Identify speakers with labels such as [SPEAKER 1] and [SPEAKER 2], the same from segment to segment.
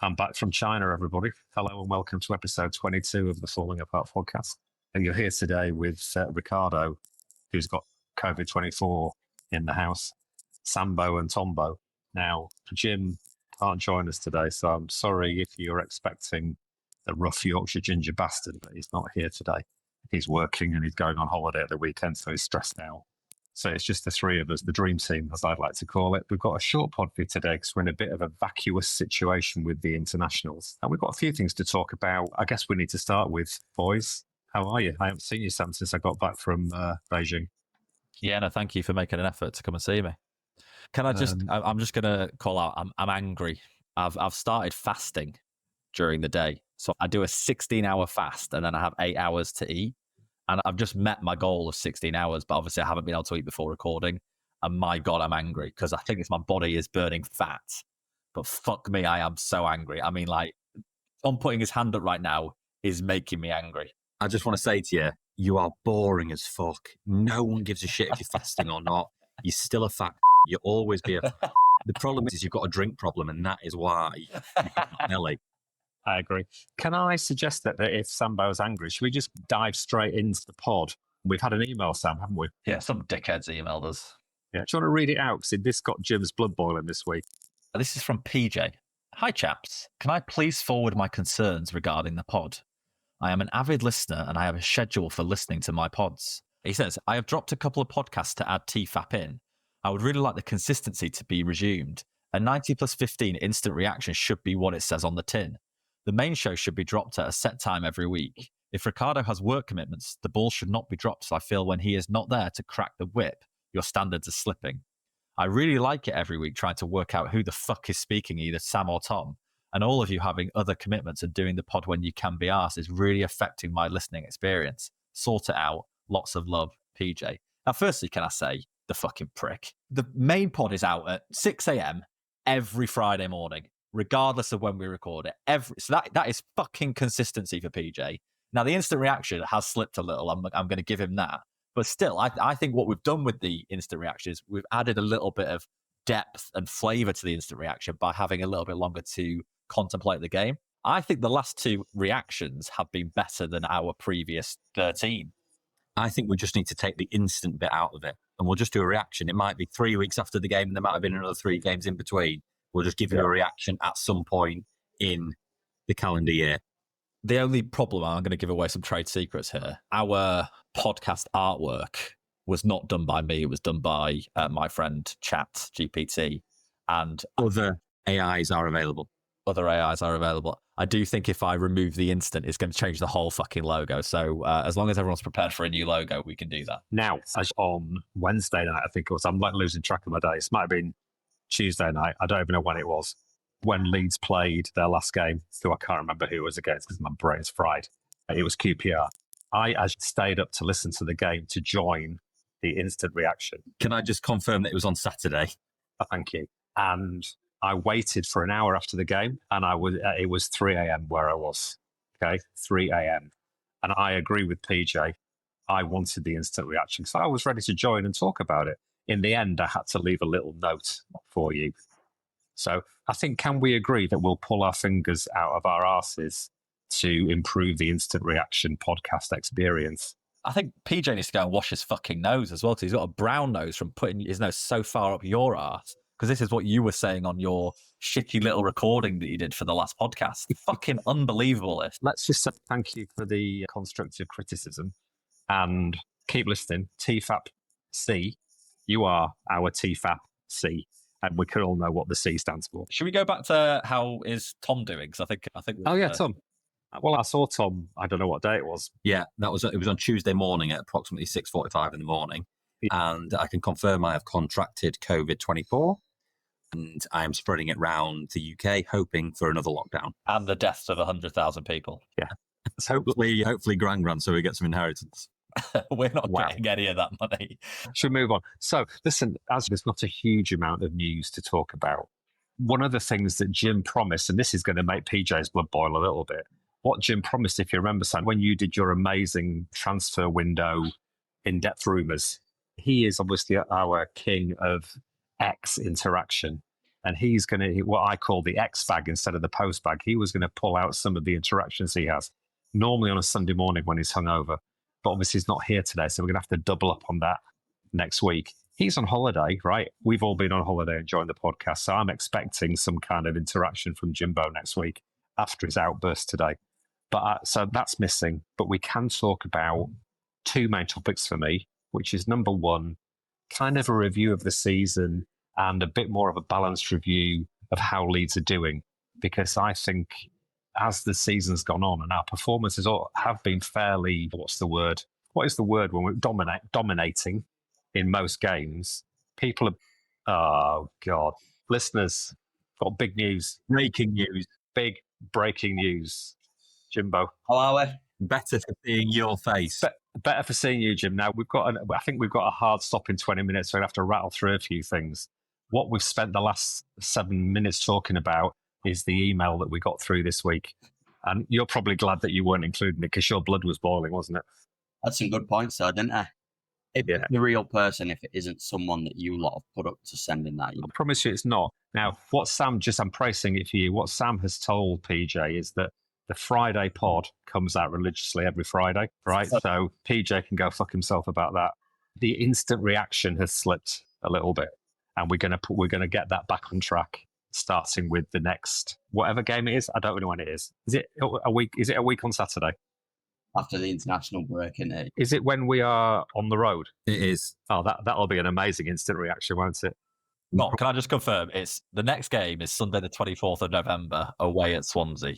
[SPEAKER 1] I'm back from China, everybody. Hello and welcome to episode 22 of the Falling Apart podcast. And you're here today with Ricardo, who's got COVID-24 in the house, Sambo and Tombo. Now, Jim can't join us today, so I'm sorry if you're expecting a rough Yorkshire ginger bastard, but he's not here today. He's working and he's going on holiday at the weekend, so he's stressed out. So it's just the three of us, the dream team, as I'd like to call it. We've got a short pod for you today because we're in a bit of a vacuous situation with the internationals. And we've got a few things to talk about. I guess we need to start with, boys, how are you? I haven't seen you, Sam, since I got back from Beijing.
[SPEAKER 2] Yeah, no, thank you for making an effort to come and see me. Can I just, I'm just going to call out, I'm angry. I've started fasting during the day. So I do a 16-hour fast and then I have 8 hours to eat. And I've just met my goal of 16 hours, but obviously I haven't been able to eat before recording. And my God, I'm angry because I think it's my body is burning fat. But fuck me, I am so angry. I mean, like, Tom putting his hand up right now is making me angry.
[SPEAKER 3] I just want to say to you, you are boring as fuck. No one gives a shit if you're fasting or not. You're still a fat. You'll always be a fat. The problem is you've got a drink problem, and that is why you're not Nelly.
[SPEAKER 1] I agree. Can I suggest that if Sambo's angry, should we just dive straight into the pod? We've had an email, Sam, haven't we?
[SPEAKER 2] Yeah, some dickheads emailed us.
[SPEAKER 1] Yeah. Do you want to read it out? Because this got Jim's blood boiling this week.
[SPEAKER 2] This is from PJ. Hi, chaps. Can I please forward my concerns regarding the pod? I am an avid listener and I have a schedule for listening to my pods. He says, I have dropped a couple of podcasts to add TFAP in. I would really like the consistency to be resumed. A 90+15 instant reaction should be what it says on the tin. The main show should be dropped at a set time every week. If Ricardo has work commitments, the ball should not be dropped, so I feel when he is not there to crack the whip, your standards are slipping. I really like it every week trying to work out who the fuck is speaking, either Sam or Tom, and all of you having other commitments and doing the pod when you can be asked is really affecting my listening experience. Sort it out. Lots of love, PJ. Now, firstly, can I say, the fucking prick. The main pod is out at 6 a.m. every Friday morning, regardless of when we record it. So that is fucking consistency for PJ. Now, the instant reaction has slipped a little. I'm going to give him that. But still, I think what we've done with the instant reaction is we've added a little bit of depth and flavour to the instant reaction by having a little bit longer to contemplate the game. I think the last two reactions have been better than our previous 13.
[SPEAKER 3] I think we just need to take the instant bit out of it and we'll just do a reaction. It might be 3 weeks after the game and there might have been another 3 games in between. We'll just give you a reaction at some point in the calendar year.
[SPEAKER 2] The only problem, I'm going to give away some trade secrets here. Our podcast artwork was not done by me. It was done by my friend Chat GPT. And
[SPEAKER 3] other AIs are available.
[SPEAKER 2] Other AIs are available. I do think if I remove the instant, it's going to change the whole fucking logo. So as long as everyone's prepared for a new logo, we can do that.
[SPEAKER 1] Now, as on Wednesday night, I think it was, I'm like losing track of my days. It might have been Tuesday night. I don't even know when it was. When Leeds played their last game, so I can't remember who it was against because my brain's fried. It was QPR. I actually stayed up to listen to the game to join the instant reaction.
[SPEAKER 3] Can I just confirm that it was on Saturday?
[SPEAKER 1] Thank you. And I waited for an hour after the game, and it was 3 a.m. where I was. Okay, 3 a.m. And I agree with PJ. I wanted the instant reaction, so I was ready to join and talk about it. In the end, I had to leave a little note for you. So I think, can we agree that we'll pull our fingers out of our arses to improve the instant reaction podcast experience?
[SPEAKER 2] I think PJ needs to go and wash his fucking nose as well, because he's got a brown nose from putting his nose so far up your arse. Because this is what you were saying on your shitty little recording that you did for the last podcast. Fucking unbelievable.
[SPEAKER 1] Let's just say thank you for the constructive criticism and keep listening. TFAP C, you are our TFAP C. And we could all know what the C stands for.
[SPEAKER 2] Should we go back to how is Tom doing? Because I think.
[SPEAKER 1] Oh yeah, Tom. Well, I saw Tom. I don't know what day it was.
[SPEAKER 3] Yeah, it was on Tuesday morning at approximately 6:45 in the morning, and I can confirm I have contracted COVID-24, and I am spreading it round the UK, hoping for another lockdown
[SPEAKER 2] and the deaths of 100,000 people.
[SPEAKER 3] Yeah, so hopefully grand, so we get some inheritance.
[SPEAKER 2] We're not getting any of that money.
[SPEAKER 1] Should we move on? So, listen, as there's not a huge amount of news to talk about, one of the things that Jim promised, and this is going to make PJ's blood boil a little bit, what Jim promised, if you remember, Sam, when you did your amazing transfer window in-depth rumours, he is obviously our king of X interaction. And he's going to, what I call the X bag instead of the post bag. He was going to pull out some of the interactions he has normally on a Sunday morning when he's hungover. But obviously he's not here today, so we're going to have to double up on that next week. He's on holiday, right? We've all been on holiday enjoying the podcast. So I'm expecting some kind of interaction from Jimbo next week after his outburst today. But so that's missing. But we can talk about two main topics for me, which is number one, kind of a review of the season and a bit more of a balanced review of how Leeds are doing. Because I think as the season's gone on and our performances have been fairly, what's the word? What is the word when we're dominating in most games? People are, oh God, listeners, got big news.
[SPEAKER 3] Breaking news.
[SPEAKER 1] Big breaking news. Jimbo.
[SPEAKER 4] How are we?
[SPEAKER 3] Better for seeing your face.
[SPEAKER 1] Better for seeing you, Jim. Now, I think we've got a hard stop in 20 minutes, so we'll have to rattle through a few things. What we've spent the last 7 minutes talking about is the email that we got through this week. And you're probably glad that you weren't including it because your blood was boiling, wasn't it?
[SPEAKER 4] Had some good points though, didn't I? If the real person, if it isn't someone that you lot have put up to sending that email.
[SPEAKER 1] I promise you it's not. Now, what Sam, I'm pricing it for you, what Sam has told PJ is that the Friday pod comes out religiously every Friday, right? So PJ can go fuck himself about that. The instant reaction has slipped a little bit, and we're gonna get that back on track, starting with the next whatever game it is. I don't know when it is. Is it a week? Is it a week on Saturday?
[SPEAKER 4] After the international break, isn't it?
[SPEAKER 1] Is it when we are on the road?
[SPEAKER 3] It is.
[SPEAKER 1] Oh, that'll be an amazing instant reaction, won't it?
[SPEAKER 2] No, can I just confirm? It's the next game is Sunday the 24th of November away at Swansea.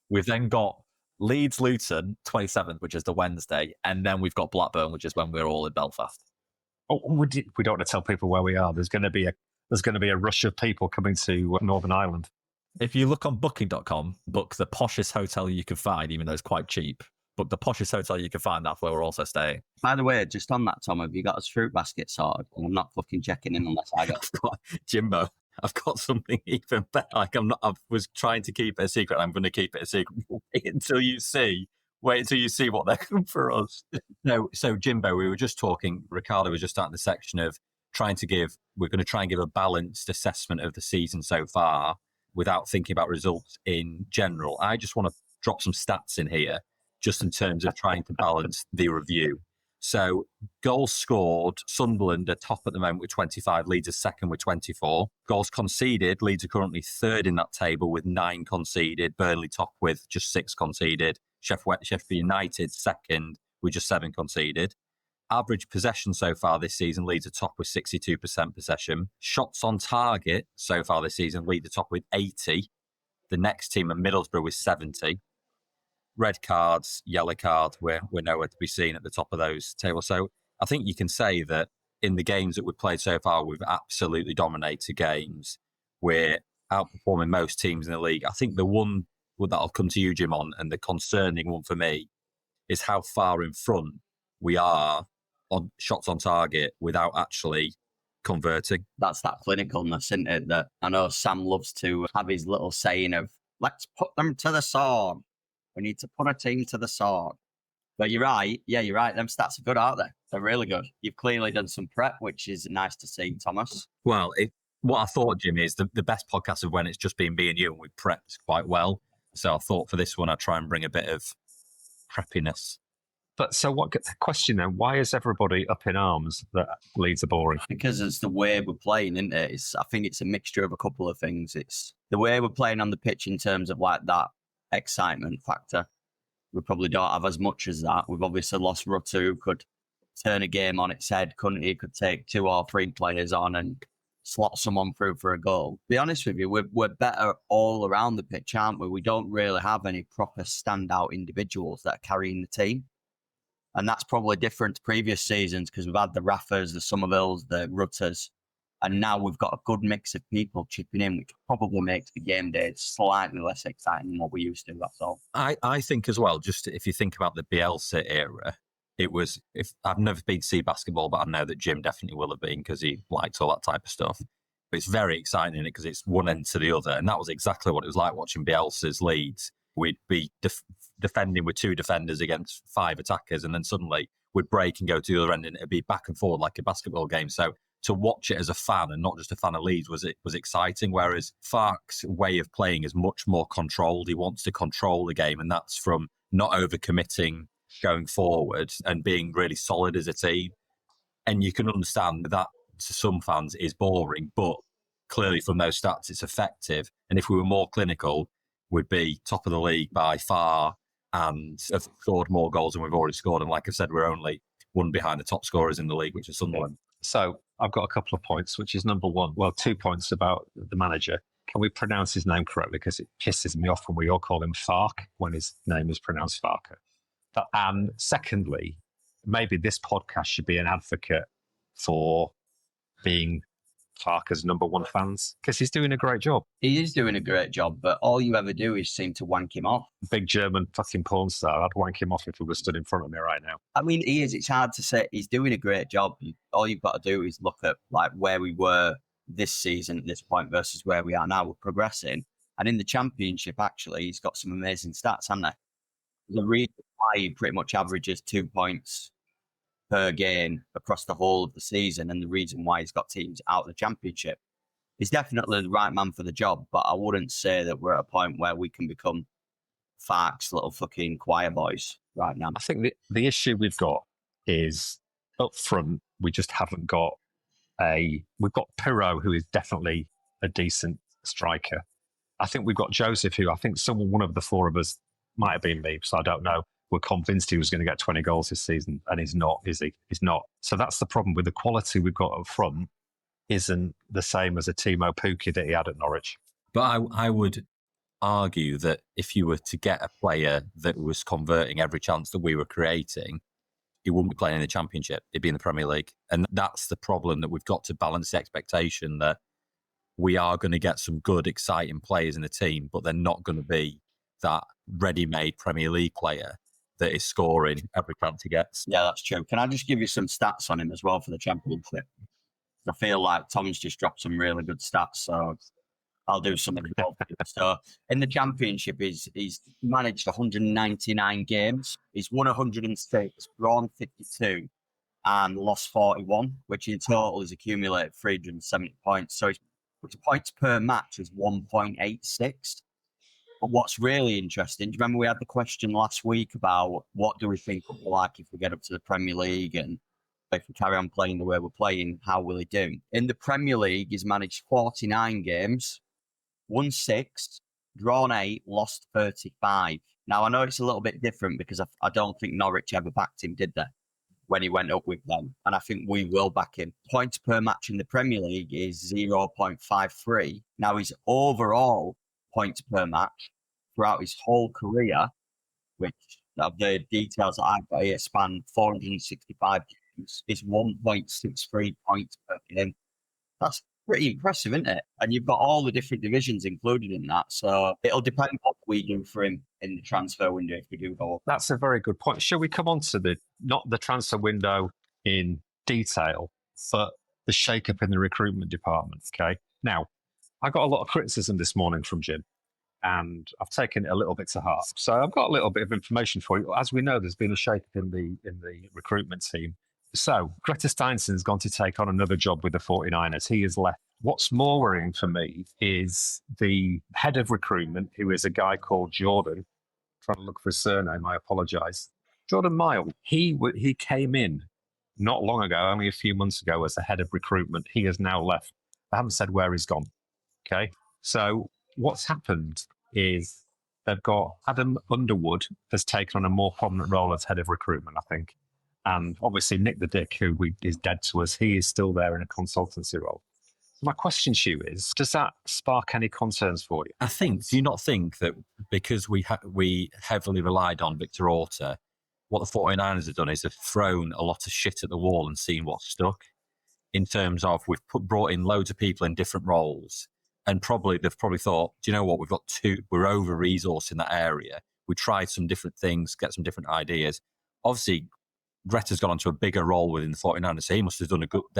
[SPEAKER 2] We've then got Leeds Luton 27th, which is the Wednesday, and then we've got Blackburn, which is when we're all in Belfast.
[SPEAKER 1] Oh, we don't want to tell people where we are. There's going to be a rush of people coming to Northern Ireland.
[SPEAKER 2] If you look on booking.com, book the poshest hotel you can find, even though it's quite cheap. Book the poshest hotel you can find. That's where we're also staying.
[SPEAKER 4] By the way, just on that, Tom, have you got us fruit basket sorted? I'm not fucking checking in unless I got
[SPEAKER 3] Jimbo, I've got something even better. Like I was trying to keep it a secret. I'm going to keep it a secret. Wait until you see what they're doing for us. So Jimbo, we were just talking. Ricardo was just starting the section of we're going to try and give a balanced assessment of the season so far without thinking about results in general. I just want to drop some stats in here, just in terms of trying to balance the review. So goals scored, Sunderland are top at the moment with 25, Leeds are second with 24. Goals conceded, Leeds are currently third in that table with 9 conceded, Burnley top with just 6 conceded, Sheffield United second with just 7 conceded. Average possession so far this season, Leeds are top with 62% possession. Shots on target so far this season, Leeds are top with 80. The next team at Middlesbrough with 70. Red cards, yellow cards, we're nowhere to be seen at the top of those tables. So I think you can say that in the games that we've played so far, we've absolutely dominated games. We're outperforming most teams in the league. I think the one that I'll come to you, Jim, on, and the concerning one for me, is how far in front we are on shots on target without actually converting.
[SPEAKER 4] That's that clinicalness, isn't it? That I know Sam loves to have his little saying of, let's put them to the sword. We need to put a team to the sword. But you're right. Yeah, you're right. Them stats are good, aren't they? They're really good. You've clearly done some prep, which is nice to see, Thomas.
[SPEAKER 3] Well, what I thought, Jim, is the best podcast of when it's just been me and you, and we prepped quite well. So I thought for this one, I'd try and bring a bit of preppiness.
[SPEAKER 1] But so what? The question then, why is everybody up in arms that Leeds are boring?
[SPEAKER 4] Because it's the way we're playing, isn't it? I think it's a mixture of a couple of things. It's the way we're playing on the pitch in terms of like that excitement factor. We probably don't have as much as that. We've obviously lost Rutter, who could turn a game on its head, couldn't he? Could take 2 or 3 players on and slot someone through for a goal. To be honest with you, we're better all around the pitch, aren't we? We don't really have any proper standout individuals that are carrying the team. And that's probably different to previous seasons because we've had the Raffers, the Somervilles, the Rutters, and now we've got a good mix of people chipping in, which probably makes the game day slightly less exciting than what we used to, that's all.
[SPEAKER 3] I think as well, just if you think about the Bielsa era, it was, if I've never been to see basketball, but I know that Jim definitely will have been because he likes all that type of stuff. But it's very exciting in it because it's one end to the other. And that was exactly what it was like watching Bielsa's Leeds. We'd be defending with 2 defenders against 5 attackers, and then suddenly we'd break and go to the other end, and it'd be back and forward like a basketball game. So to watch it as a fan and not just a fan of Leeds was exciting. Whereas Farke's way of playing is much more controlled. He wants to control the game, and that's from not overcommitting going forward and being really solid as a team. And you can understand that to some fans is boring, but clearly from those stats, it's effective. And if we were more clinical, we'd be top of the league by far and have scored more goals than we've already scored. And like I said, we're only one behind the top scorers in the league, which is Sunderland.
[SPEAKER 1] So I've got a couple of points, which is number one. Well, 2 points about the manager. Can we pronounce his name correctly? Because it pisses me off when we all call him Farke when his name is pronounced Farke. And secondly, maybe this podcast should be an advocate for being Farke's number one fans, because he's doing a great job.
[SPEAKER 4] He is doing a great job, but all you ever do is seem to wank him off.
[SPEAKER 1] Big German fucking porn star. I'd wank him off if he was stood in front of me right now.
[SPEAKER 4] I mean, he is. It's hard to say. He's doing a great job. All you've got to do is look at like where we were this season at this point versus where we are now. We're progressing. And in the Championship, actually, he's got some amazing stats, hasn't he? There's a reason why he pretty much averages 2 points per game across the whole of the season, and the reason why he's got teams out of the Championship. He's definitely the right man for the job, but I wouldn't say that we're at a point where we can become Farke's little fucking choir boys right now.
[SPEAKER 1] I think the issue we've got is up front, we just haven't got we've got Pirro, who is definitely a decent striker. I think we've got Joseph, who I think one of the four of us, might have been me, so I don't know, we're convinced he was going to get 20 goals this season, and he's not, is he? He's not. So that's the problem with the quality we've got up front isn't the same as a Timo Pukki that he had at Norwich.
[SPEAKER 3] But I would argue that if you were to get a player that was converting every chance that we were creating, he wouldn't be playing in the Championship. He'd be in the Premier League. And that's the problem, that we've got to balance the expectation that we are going to get some good, exciting players in the team, but they're not going to be that ready-made Premier League player that is scoring every chance he gets.
[SPEAKER 4] Yeah, that's true. Can I just give you some stats on him as well for the Championship? I feel like Tom's just dropped some really good stats, so I'll do something. So in the Championship, he's managed 199 games. He's won 106, drawn 52, and lost 41, which in total is accumulated 370 points. So his points per match is 1.86. But what's really interesting, do you remember we had the question last week about what do we think it'll be like if we get up to the Premier League, and if we carry on playing the way we're playing, how will he do? In the Premier League, he's managed 49 games, won 6, drawn 8, lost 35. Now, I know it's a little bit different because I don't think Norwich ever backed him, did they, when he went up with them? And I think we will back him. Points per match in the Premier League is 0.53. Now, his overall points per match throughout his whole career, which of the details that I've got here span 465 games, is 1.63 points per game. That's pretty impressive, isn't it? And you've got all the different divisions included in that. So it'll depend what we do for him in the transfer window if we do go up.
[SPEAKER 1] That's a very good point. Shall we come on to not the transfer window in detail, but the shake-up in the recruitment department, okay? Now, I got a lot of criticism this morning from Jim, and I've taken it a little bit to heart. So I've got a little bit of information for you. As we know, there's been a shake-up in the recruitment team. So Greta Steinson's gone to take on another job with the 49ers. He has left. What's more worrying for me is the head of recruitment, who is a guy called Jordan. I'm trying to look for his surname, I apologise. Jordan Mile. He came in not long ago, only a few months ago, as the head of recruitment. He has now left. I haven't said where he's gone. Okay. So what's happened is they've got Adam Underwood has taken on a more prominent role as head of recruitment, I think. And obviously Nick the Dick, who is dead to us, he is still there in a consultancy role. So my question to you is, does that spark any concerns for you?
[SPEAKER 3] I think, do you not think that because we heavily relied on Victor Orta, what the 49ers have done is they've thrown a lot of shit at the wall and seen what's stuck? In terms of brought in loads of people in different roles, and they've probably thought, do you know what, we're over-resourced in that area. We tried some different things, get some different ideas. Obviously, Greta's gone onto a bigger role within the 49ers, so they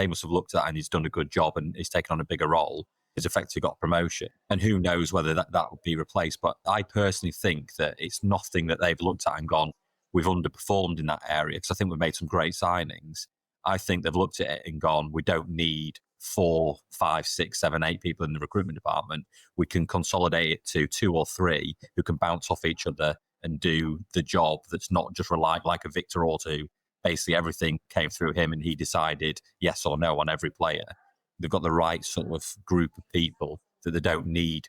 [SPEAKER 3] must have looked at that and he's done a good job and he's taken on a bigger role. He's effectively got a promotion. And who knows whether that will be replaced. But I personally think that it's nothing that they've looked at and gone, we've underperformed in that area, because I think we've made some great signings. I think they've looked at it and gone, we don't need 4, 5, 6, 7, 8 people in the recruitment department. We can consolidate it to 2 or 3 who can bounce off each other and do the job that's not just relied like a Victor Orta, who basically everything came through him and he decided yes or no on every player. They've got the right sort of group of people that they don't need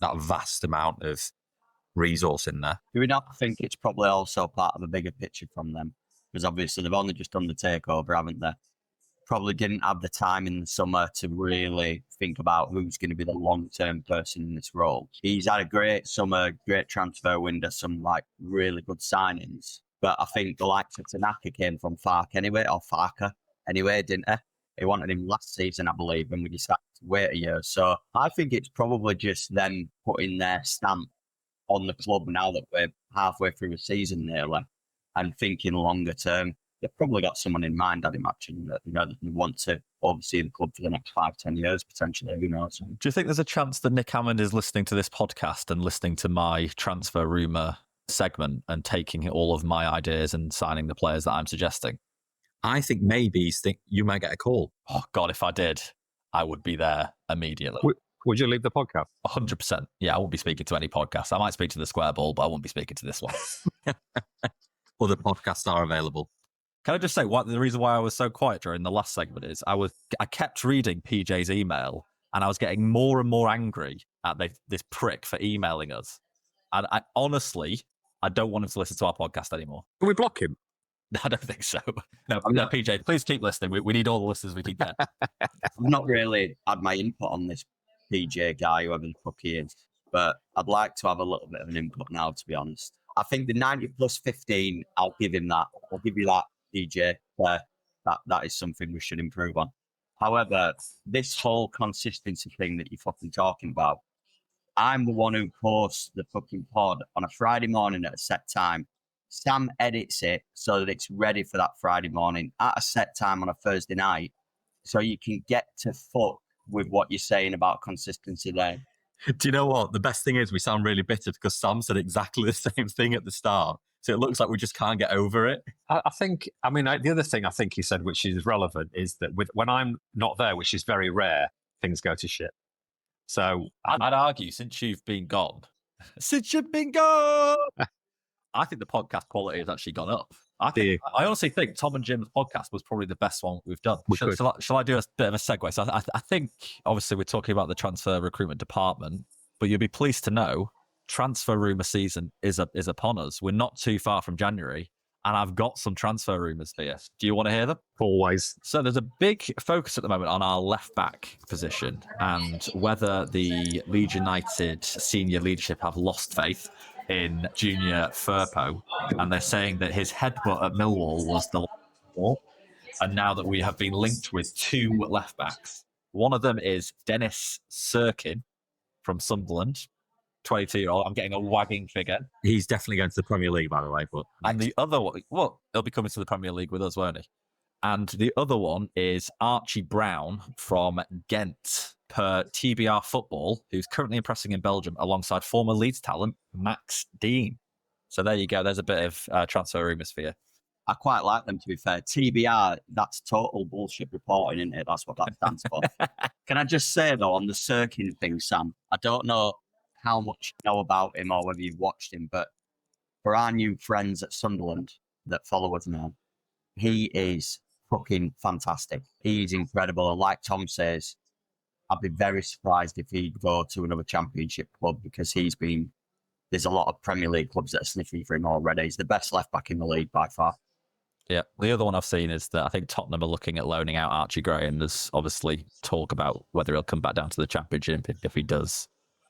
[SPEAKER 3] that vast amount of resource in there.
[SPEAKER 4] Do we not think it's probably also part of a bigger picture from them? Because obviously they've only just done the takeover, haven't they? Probably didn't have the time in the summer to really think about who's going to be the long-term person in this role. He's had a great summer, great transfer window, some like really good signings. But I think the likes of Tanaka came from Farke anyway, didn't he? He wanted him last season, I believe, and we decided to wait a year. So I think it's probably just them putting their stamp on the club now that we're halfway through the season nearly and thinking longer term. They've probably got someone in mind, I'd imagine, that that they want to oversee the club for the next 5-10 years, potentially. Who knows?
[SPEAKER 2] Do you think there's a chance that Nick Hammond is listening to this podcast and listening to my transfer rumour segment and taking all of my ideas and signing the players that I'm suggesting?
[SPEAKER 3] I think maybe you might get a call.
[SPEAKER 2] Oh, God, if I did, I would be there immediately.
[SPEAKER 1] Would you leave the podcast?
[SPEAKER 2] 100%. Yeah, I won't be speaking to any podcast. I might speak to the Square Ball, but I won't be speaking to this one.
[SPEAKER 3] Other podcasts are available.
[SPEAKER 2] Can I just say the reason why I was so quiet during the last segment is I kept reading PJ's email and I was getting more and more angry at this prick for emailing us. And I honestly don't want him to listen to our podcast anymore.
[SPEAKER 1] Can we block him?
[SPEAKER 2] I don't think so. No, PJ, please keep listening. We need all the listeners we can get.
[SPEAKER 4] I've not really had my input on this PJ guy, whoever the fuck he is, but I'd like to have a little bit of an input now, to be honest. I think the 90 plus 15, I'll give him that. I'll give you that, PJ. That is something we should improve on. However, this whole consistency thing that you're fucking talking about, I'm the one who posts the fucking pod on a Friday morning at a set time. Sam edits it so that it's ready for that Friday morning at a set time on a Thursday night, so you can get to fuck with what you're saying about consistency there.
[SPEAKER 3] Do you know what? The best thing is we sound really bitter because Sam said exactly the same thing at the start. So it looks like we just can't get over it.
[SPEAKER 1] I think, the other thing I think he said, which is relevant, is that when I'm not there, which is very rare, things go to shit. So
[SPEAKER 2] I'd argue since you've been gone, I think the podcast quality has actually gone up. I honestly think Tom and Jim's podcast was probably the best one we've done. Shall I do a bit of a segue? So I think, obviously, we're talking about the transfer recruitment department, but you'll be pleased to know transfer rumour season is upon us. We're not too far from January, and I've got some transfer rumours for you. Do you want to hear them?
[SPEAKER 1] Always.
[SPEAKER 2] So there's a big focus at the moment on our left-back position and whether the Leeds United senior leadership have lost faith in Junior Firpo, and they're saying that his headbutt at Millwall was the ball. And now that we have been linked with 2 left-backs, one of them is Dennis Sirkin from Sunderland, 22-year-old. I'm getting a wagging figure.
[SPEAKER 3] He's definitely going to the Premier League, by the way.
[SPEAKER 2] And the other one, he'll be coming to the Premier League with us, won't he? And the other one is Archie Brown from Ghent, per TBR Football, who's currently impressing in Belgium alongside former Leeds talent Max Dean. So there you go. There's a bit of transfer rumours for you.
[SPEAKER 4] I quite like them, to be fair. TBR, that's total bullshit reporting, isn't it? That's what that stands for. Can I just say, though, on the Sirkin thing, Sam, I don't know how much you know about him or whether you've watched him, but for our new friends at Sunderland that follow us now, he is fucking fantastic. He's incredible. And like Tom says, I'd be very surprised if he'd go to another championship club because there's a lot of Premier League clubs that are sniffing for him already. He's the best left back in the league by far.
[SPEAKER 2] Yeah. The other one I've seen is that I think Tottenham are looking at loaning out Archie Gray, and there's obviously talk about whether he'll come back down to the championship. If he does,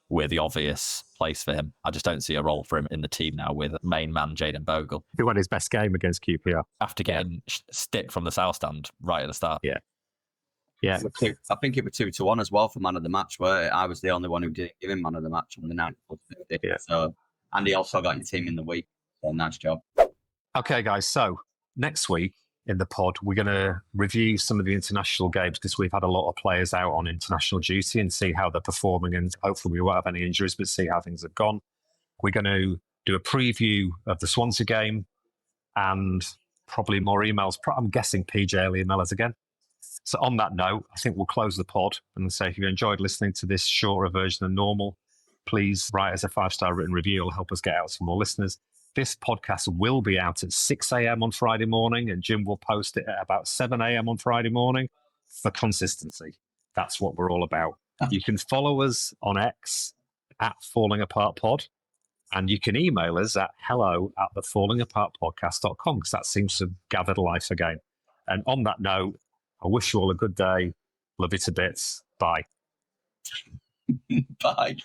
[SPEAKER 2] we're the obvious place for him. I just don't see a role for him in the team now with main man Jayden Bogle.
[SPEAKER 1] He won his best game against QPR.
[SPEAKER 2] After getting stick from the South Stand right at the start.
[SPEAKER 1] Yeah.
[SPEAKER 4] I think it was 2-1 as well for man of the match, where I was the only one who didn't give him man of the match on the 90+50.
[SPEAKER 1] Yeah.
[SPEAKER 4] So, and he also got his team in the week. So nice job.
[SPEAKER 1] Okay, guys. So next week in the pod, we're going to review some of the international games because we've had a lot of players out on international duty and see how they're performing. And hopefully we won't have any injuries, but see how things have gone. We're going to do a preview of the Swansea game and probably more emails. I'm guessing PJ will email us again. So on that note, I think we'll close the pod and say if you enjoyed listening to this shorter version than normal, please write us a 5-star written review. It'll help us get out some more listeners. This podcast will be out at 6 a.m. on Friday morning, and Jim will post it at about 7 a.m. on Friday morning for consistency. That's what we're all about. You can follow us on X at Falling Apart Pod, and you can email us at hello@thefallingapartpodcast.com, because that seems to have gathered life again. And on that note, I wish you all a good day. Love you to bits. Bye.
[SPEAKER 4] Bye.